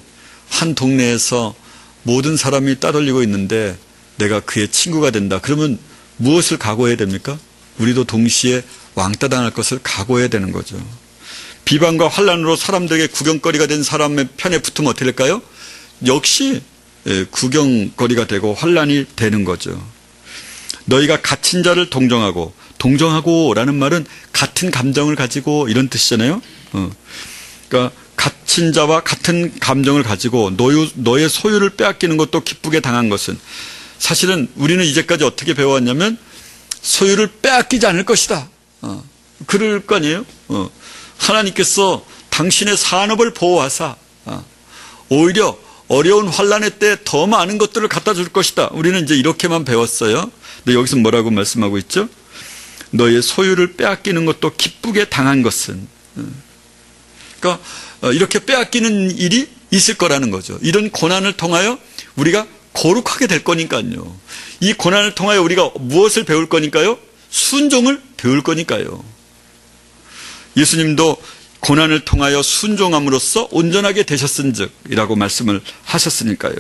한 동네에서 모든 사람이 따돌리고 있는데 내가 그의 친구가 된다 그러면 무엇을 각오해야 됩니까? 우리도 동시에 왕따 당할 것을 각오해야 되는 거죠. 비방과 환난으로 사람들에게 구경거리가 된 사람의 편에 붙으면 어떻게 될까요? 역시 구경거리가 되고 환난이 되는 거죠. 너희가 갇힌 자를 동정하고라는 말은 같은 감정을 가지고 이런 뜻이잖아요. 그러니까 갇힌 자와 같은 감정을 가지고 너의 소유를 빼앗기는 것도 기쁘게 당한 것은 사실은 우리는 이제까지 어떻게 배워왔냐면 소유를 빼앗기지 않을 것이다. 그럴 거 아니에요. 하나님께서 당신의 산업을 보호하사 오히려 어려운 환난의 때 더 많은 것들을 갖다 줄 것이다. 우리는 이제 이렇게만 배웠어요. 근데 여기서 뭐라고 말씀하고 있죠? 너의 소유를 빼앗기는 것도 기쁘게 당한 것은 그러니까 이렇게 빼앗기는 일이 있을 거라는 거죠. 이런 고난을 통하여 우리가 거룩하게 될 거니까요. 이 고난을 통하여 우리가 무엇을 배울 거니까요? 순종을 배울 거니까요. 예수님도 고난을 통하여 순종함으로써 온전하게 되셨은즉이라고 말씀을 하셨으니까요.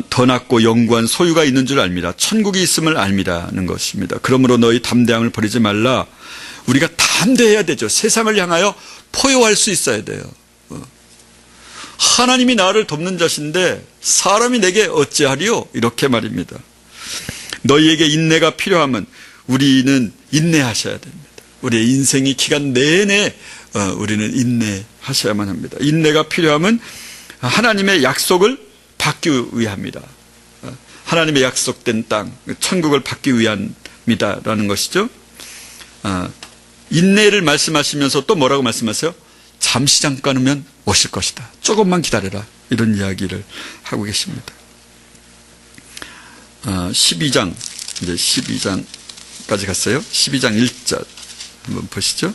더 낫고 영구한 소유가 있는 줄 압니다. 천국이 있음을 압니다는 것입니다. 그러므로 너희 담대함을 버리지 말라. 우리가 담대해야 되죠. 세상을 향하여 포효할 수 있어야 돼요. 하나님이 나를 돕는 자신데 사람이 내게 어찌하리요? 이렇게 말입니다. 너희에게 인내가 필요하면 우리는 인내하셔야 됩니다. 우리의 인생의 기간 내내 우리는 인내하셔야만 합니다. 인내가 필요하면 하나님의 약속을 받기 위함이다. 하나님의 약속된 땅, 천국을 받기 위함이다라는 것이죠. 인내를 말씀하시면서 또 뭐라고 말씀하세요? 잠시 잠깐이면 오실 것이다. 조금만 기다려라. 이런 이야기를 하고 계십니다. 12장, 이제 12장까지 갔어요. 12장 1절 한번 보시죠.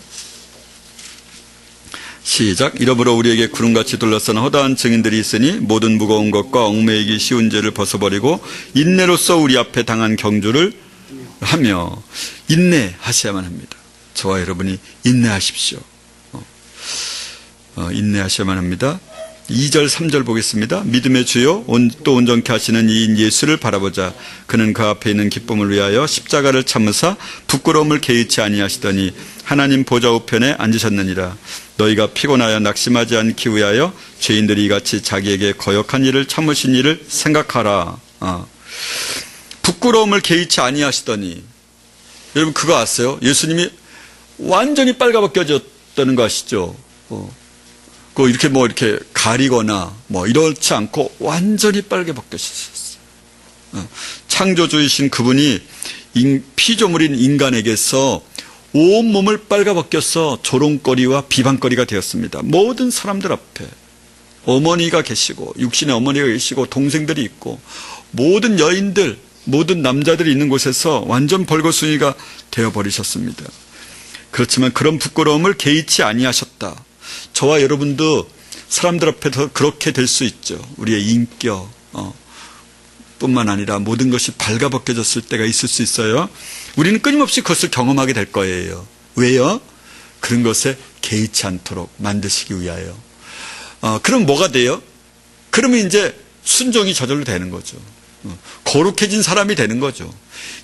시작. 이러므로 우리에게 구름같이 둘러싸는 허다한 증인들이 있으니 모든 무거운 것과 얽매이기 쉬운 죄를 벗어버리고 인내로써 우리 앞에 당한 경주를 하며 인내하셔야만 합니다. 저와 여러분이 인내하십시오. 인내하셔야만 합니다. 2절 3절 보겠습니다. 믿음의 주요 또 온전케 하시는 이인 예수를 바라보자. 그는 그 앞에 있는 기쁨을 위하여 십자가를 참으사 부끄러움을 개의치 아니하시더니 하나님 보좌 우편에 앉으셨느니라. 너희가 피곤하여 낙심하지 않기 위하여 죄인들이 이같이 자기에게 거역한 일을 참으신 일을 생각하라. 부끄러움을 개의치 아니하시더니 여러분 그거 아세요? 예수님이 완전히 빨가벗겨졌다는 거 아시죠? 이렇게 이렇게 가리거나 이렇지 않고 완전히 빨개 벗겨지셨어요. 창조주이신 그분이 피조물인 인간에게서 온몸을 빨가 벗겨서 조롱거리와 비방거리가 되었습니다. 모든 사람들 앞에 어머니가 계시고 육신의 어머니가 계시고 동생들이 있고 모든 여인들 모든 남자들이 있는 곳에서 완전 벌거숭이가 되어버리셨습니다. 그렇지만 그런 부끄러움을 개의치 아니하셨다. 저와 여러분도 사람들 앞에서 그렇게 될 수 있죠. 우리의 인격 뿐만 아니라 모든 것이 발가벗겨졌을 때가 있을 수 있어요. 우리는 끊임없이 그것을 경험하게 될 거예요. 왜요? 그런 것에 개의치 않도록 만드시기 위하여. 그럼 뭐가 돼요? 그러면 이제 순종이 저절로 되는 거죠. 거룩해진 사람이 되는 거죠.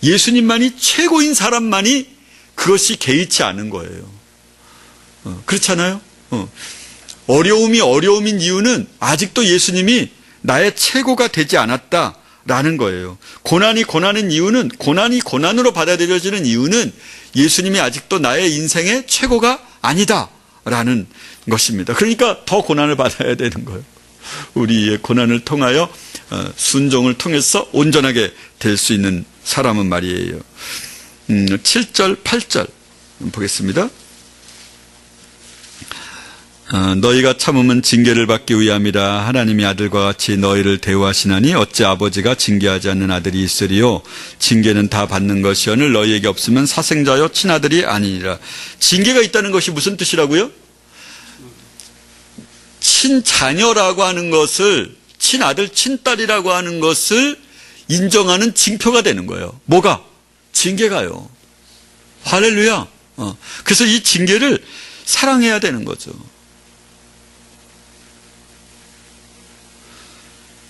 예수님만이 최고인 사람만이 그것이 개의치 않은 거예요. 그렇잖아요? 어려움이 어려움인 이유는 아직도 예수님이 나의 최고가 되지 않았다라는 거예요. 고난이 고난인 이유는 고난이 고난으로 받아들여지는 이유는 예수님이 아직도 나의 인생의 최고가 아니다라는 것입니다. 그러니까 더 고난을 받아야 되는 거예요. 우리의 고난을 통하여 순종을 통해서 온전하게 될 수 있는 사람은 말이에요. 7절, 8절 보겠습니다. 너희가 참음은 징계를 받기 위함이라. 하나님이 아들과 같이 너희를 대우하시나니 어찌 아버지가 징계하지 않는 아들이 있으리요. 징계는 다 받는 것이오늘 너희에게 없으면 사생자요 친아들이 아니니라. 징계가 있다는 것이 무슨 뜻이라고요? 친자녀라고 하는 것을, 친아들, 친딸이라고 하는 것을 인정하는 징표가 되는 거예요. 뭐가? 징계가요. 할렐루야. 그래서 이 징계를 사랑해야 되는 거죠.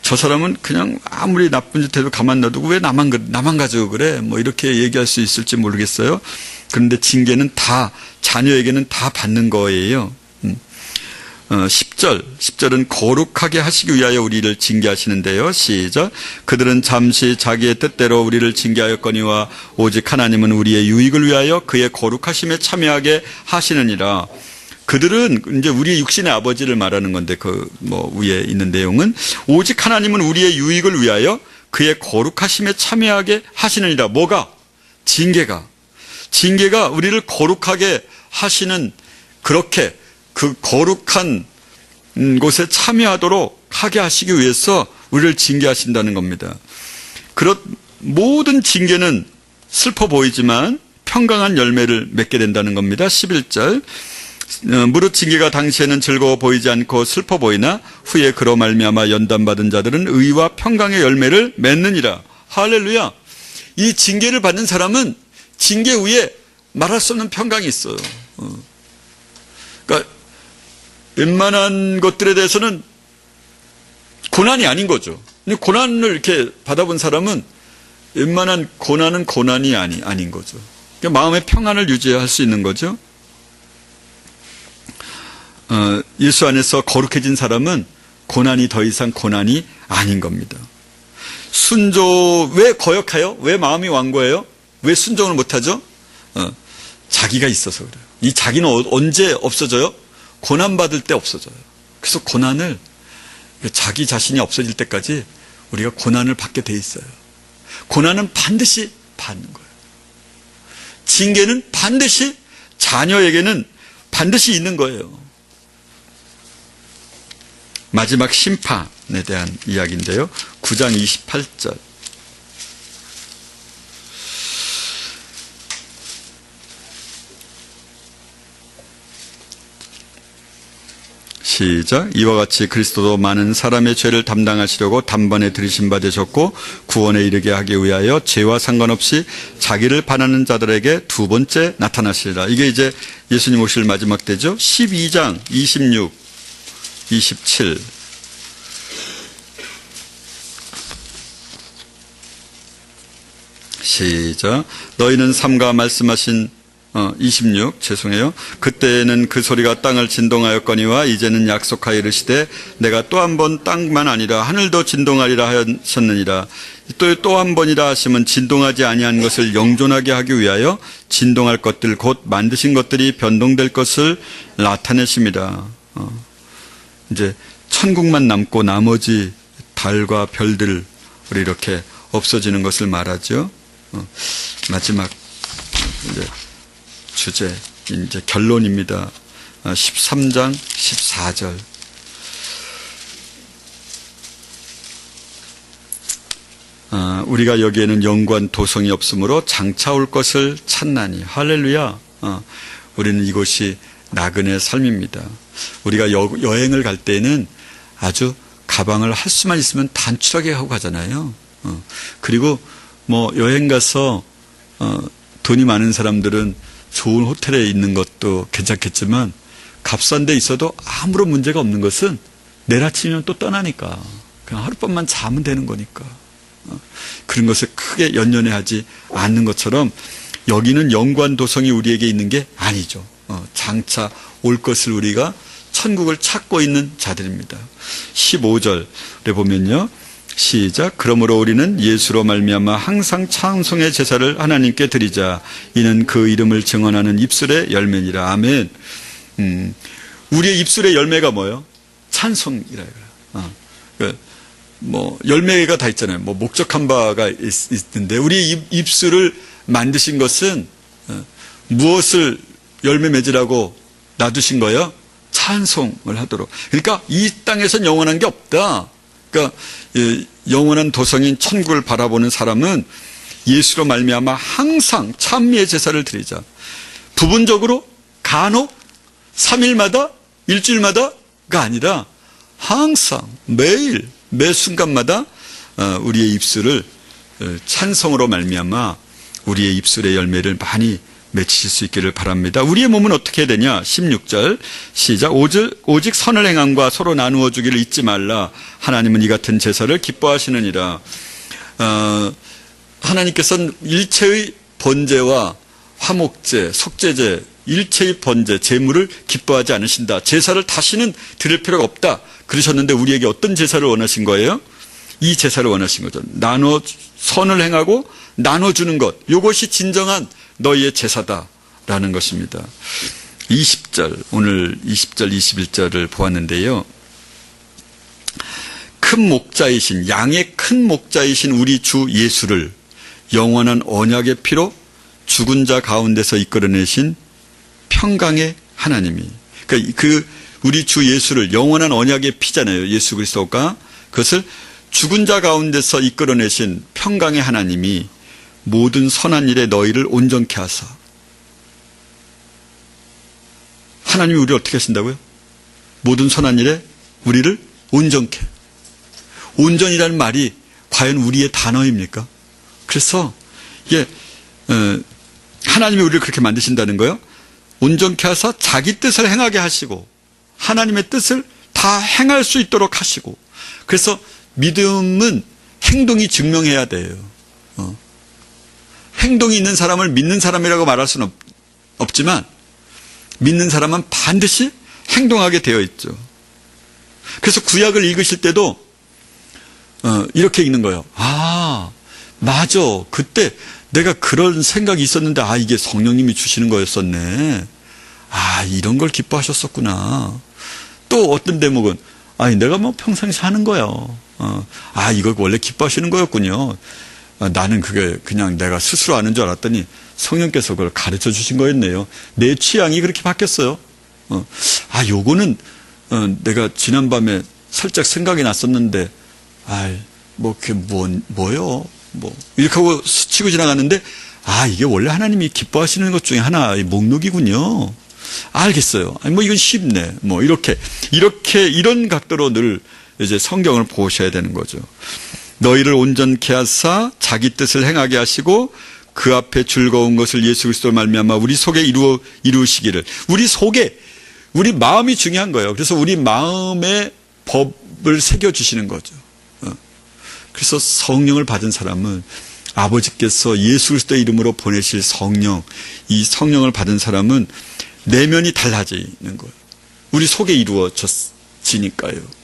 저 사람은 그냥 아무리 나쁜 짓 해도 가만 놔두고 왜 나만 가지고 그래? 뭐 이렇게 얘기할 수 있을지 모르겠어요. 그런데 징계는 다, 자녀에게는 다 받는 거예요. 10절은 거룩하게 하시기 위하여 우리를 징계하시는데요. 시작. 그들은 잠시 자기의 뜻대로 우리를 징계하였거니와 오직 하나님은 우리의 유익을 위하여 그의 거룩하심에 참여하게 하시느니라. 그들은 이제 우리의 육신의 아버지를 말하는 건데 위에 있는 내용은 오직 하나님은 우리의 유익을 위하여 그의 거룩하심에 참여하게 하시느니라. 뭐가? 징계가 우리를 거룩하게 하시는, 그렇게 그 거룩한 곳에 참여하도록 하게 하시기 위해서 우리를 징계하신다는 겁니다. 모든 징계는 슬퍼 보이지만 평강한 열매를 맺게 된다는 겁니다. 11절. 무릇 징계가 당시에는 즐거워 보이지 않고 슬퍼 보이나 후에 그로 말미암아 연단받은 자들은 의와 평강의 열매를 맺느니라. 할렐루야. 이 징계를 받는 사람은 징계 후에 말할 수 없는 평강이 있어요. 그러니까 웬만한 것들에 대해서는 고난이 아닌 거죠. 근데 고난을 이렇게 받아본 사람은 웬만한 고난은 고난이 아닌 거죠. 그러니까 마음의 평안을 유지할 수 있는 거죠. 예수 안에서 거룩해진 사람은 고난이 더 이상 고난이 아닌 겁니다. 왜 거역해요? 왜 마음이 완고해요? 왜 순종을 못하죠? 자기가 있어서 그래요. 이 자기는 언제 없어져요? 고난받을 때 없어져요. 그래서 고난을, 자기 자신이 없어질 때까지 우리가 고난을 받게 돼 있어요. 고난은 반드시 받는 거예요. 징계는 반드시, 자녀에게는 반드시 있는 거예요. 마지막 심판에 대한 이야기인데요. 9장 28절. 시작. 이와 같이 그리스도도 많은 사람의 죄를 담당하시려고 단번에 들이신 바 되셨고 구원에 이르게 하기 위하여 죄와 상관없이 자기를 반하는 자들에게 두 번째 나타나시리라. 이게 이제 예수님 오실 마지막 때죠. 12장 26, 27. 시작. 너희는 삼가 말씀하신 26 죄송해요. 그때는 그 소리가 땅을 진동하였거니와 이제는 약속하여 이르시되 내가 또 한 번 땅만 아니라 하늘도 진동하리라 하셨느니라. 또 한 번이라 하시면 진동하지 아니한 것을 영존하게 하기 위하여 진동할 것들 곧 만드신 것들이 변동될 것을 나타내십니다. 이제 천국만 남고 나머지 달과 별들 우리 이렇게 없어지는 것을 말하죠. 마지막 이제 주제, 이제 결론입니다. 13장 14절. 우리가 여기에는 영관 도성이 없으므로 장차 올 것을 찾나니. 할렐루야. 우리는 이곳이 나그네 삶입니다. 우리가 여행을 갈 때는 아주 가방을 할 수만 있으면 단출하게 하고 가잖아요. 그리고 여행 가서 돈이 많은 사람들은 좋은 호텔에 있는 것도 괜찮겠지만 값싼 데 있어도 아무런 문제가 없는 것은 내일 아침이면 또 떠나니까 그냥 하룻밤만 자면 되는 거니까 그런 것을 크게 연연해하지 않는 것처럼 여기는 영관 도성이 우리에게 있는 게 아니죠. 장차 올 것을 우리가 천국을 찾고 있는 자들입니다. 15절에 보면요. 시작. 그러므로 우리는 예수로 말미암아 항상 찬송의 제사를 하나님께 드리자. 이는 그 이름을 증언하는 입술의 열매니라. 아멘. 우리의 입술의 열매가 뭐예요? 찬송이라. 열매가 다 있잖아요. 목적한 바가 있는데, 우리 입술을 만드신 것은 무엇을 열매 맺으라고 놔두신 거예요? 찬송을 하도록. 그러니까 이 땅에선 영원한 게 없다. 그러니까 영원한 도성인 천국을 바라보는 사람은 예수로 말미암아 항상 찬미의 제사를 드리자. 부분적으로 간혹 3일마다 일주일마다가 아니라 항상 매일 매 순간마다 우리의 입술을 찬송으로 말미암아 우리의 입술의 열매를 많이 맺히실 수 있기를 바랍니다. 우리의 몸은 어떻게 해야 되냐? 16절 시작. 오직 선을 행함과 서로 나누어 주기를 잊지 말라. 하나님은 이 같은 제사를 기뻐하시느니라. 하나님께서는 일체의 번제와 화목제, 속죄제, 일체의 번제, 제물을 기뻐하지 않으신다. 제사를 다시는 드릴 필요가 없다. 그러셨는데 우리에게 어떤 제사를 원하신 거예요? 이 제사를 원하신 거죠. 선을 행하고 나눠주는 것. 이것이 진정한 너희의 제사다라는 것입니다. 20절, 오늘 20절, 21절을 보았는데요. 큰 목자이신, 양의 큰 목자이신 우리 주 예수를 영원한 언약의 피로 죽은 자 가운데서 이끌어내신 평강의 하나님이, 그러니까 우리 주 예수를 영원한 언약의 피잖아요. 예수 그리스도가. 그것을 죽은 자 가운데서 이끌어내신 평강의 하나님이 모든 선한 일에 너희를 온전케 하사. 하나님이 우리를 어떻게 하신다고요? 모든 선한 일에 우리를 온전케. 온전이라는 말이 과연 우리의 단어입니까? 그래서 이게 하나님이 우리를 그렇게 만드신다는 거예요. 온전케 하사 자기 뜻을 행하게 하시고 하나님의 뜻을 다 행할 수 있도록 하시고. 그래서 믿음은 행동이 증명해야 돼요. 행동이 있는 사람을 믿는 사람이라고 말할 수는 없지만 믿는 사람은 반드시 행동하게 되어 있죠. 그래서 구약을 읽으실 때도 이렇게 읽는 거예요. 아, 맞아. 그때 내가 그런 생각이 있었는데 이게 성령님이 주시는 거였었네. 이런 걸 기뻐하셨었구나. 또 어떤 대목은 내가 평상시 하는 거예요. 이거 원래 기뻐하시는 거였군요. 나는 그게 그냥 내가 스스로 아는 줄 알았더니 성령께서 그걸 가르쳐 주신 거였네요. 내 취향이 그렇게 바뀌었어요. 요거는 내가 지난밤에 살짝 생각이 났었는데 그게 뭐요? 이렇게 하고 스치고 지나갔는데 이게 원래 하나님이 기뻐하시는 것 중에 하나의 목록이군요. 알겠어요. 이건 쉽네. 이런 각도로 늘 이제 성경을 보셔야 되는 거죠. 너희를 온전케 하사 자기 뜻을 행하게 하시고 그 앞에 즐거운 것을 예수 그리스도로 말미암아 우리 속에 이루시기를. 우리 마음이 중요한 거예요. 그래서 우리 마음에 법을 새겨주시는 거죠. 그래서 성령을 받은 사람은 아버지께서 예수 그리스도의 이름으로 보내실 성령, 이 성령을 받은 사람은 내면이 달라지는 거예요. 우리 속에 이루어지니까요.